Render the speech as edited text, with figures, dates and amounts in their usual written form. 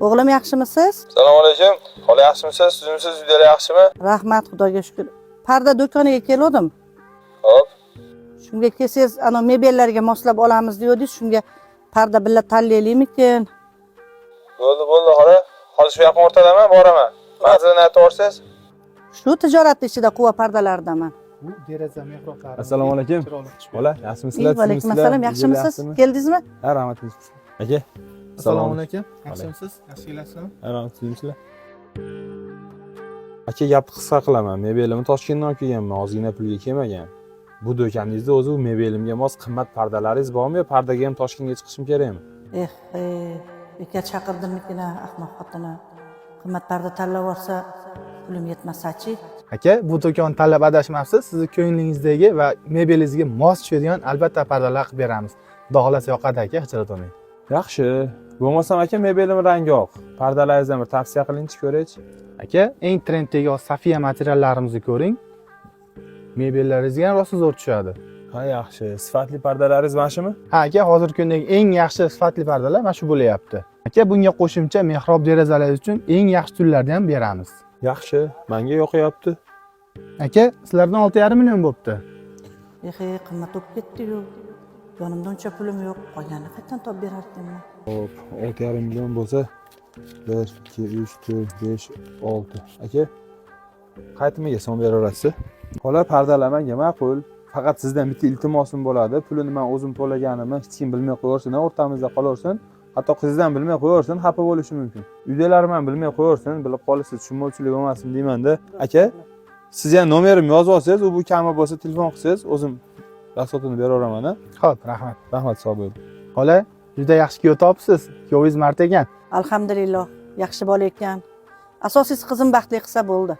O'g'lim yaxshimisiz? Assalomu alaykum. Xola yaxshimisiz? Sizmisiz? Uydalar yaxshimi? Rahmat, Xudoga shukr. Parda do'koniga keldim. Xo'p. Shunga kelsangiz, ana mebellarga moslab olamiz deyordingiz. Shunga parda billa tanlaylikmikin? Bo'ldi, xola. Hozir shu yaqin o'rtadaman, boraman. Manzilni aytib o'rsangiz. Shu tijoratning ichida quva pardalardaman. Bu deraza mehroblari. Assalomu alaykum. Bola, yaxshimisizlar? Va alaykum assalom. Yaxshimisiz? Keldingizmi? Ha, rahmat. Aka. Assalomu alaykum. Yaxshimisiz? Yaxshi kelasizmi? Ha, rahmat. Sizlar. Aka, gapni qisqa qilaman. Mebelimni Toshkentdan olib kelganman, ozgina pulga kelmagan. Bu do'koningizda o'zi u mebelimga mos qimmat pardalaringiz bormi yo pardaga ham Toshkentga chiqishim kerakmi? Beka chaqirdim-mikin, ahmoq xotini. Qimmat parda tanlab olsa, pulim yetmasa-chi? Aka, bu do'kon tanlab adashmabsiz. Sizni ko'nglingizdagi va mebelingizga mos tushadigan albatta pardalar qilib beramiz. Xudo xolasa yoqadi aka, hijrat olmang. Yaxshi. Bo'lmasam aka, mebelim rangi oq. Pardalaringizni bir tavsiya qilingchi ko'raychi. Aka, eng trenddagi Safiya materiallarimizni ko'ring. Mebellaringizga ham rosa zo'r tushadi. Ha, yaxshi. Sifatli pardalaringiz mana shumi? Ha, aka, hozirgi kundagi eng yaxshi sifatli pardalar mana shu bo'layapti. Aka, bunga qo'shimcha mehrob derazalar uchun eng yaxshi tullarni ham beramiz. Yaxshi. Menga yoqyapti. Aka, sizlardan 6,5 million bo'pti. Qimmat bo'lib ketdi-yu. Yonimda uncha pulim yo'q. Qolganini qayerdan topib berar ekanman? Hop, 6,5 million bo'lsa 1, 2, 3, 4, 5, 6. Aka, qaytimiga so'm beraverasiz? Xola, pardalamanga ma'qul. Faqat sizdan bitta iltimosim bo'ladi. Pulini men o'zim to'laganimni hech kim bilmay qo'yarsin, o'rtamizda qolaversin. Hatto qizdan bilmay qo'yarsin, xafa bo'lishi mumkin. Uydalari ham bilmay qo'yarsin, bilib qolasiz, tushunmovchilik bo'lmasin deyman-da. Aka, siz ham nomerimni yozib olsangiz, u bu kami bo'lsa telefon qilsangiz, o'zim rasotini beraveraman. Xo'p, rahmat. Rahmat, sog' bo'ling. Xola, juda yaxshi kuyov topsiz. Kuyovingiz mard ekan. Alhamdulillah, yaxshi bola ekan. Asosiysi qizim baxtli qilsa bo'ldi.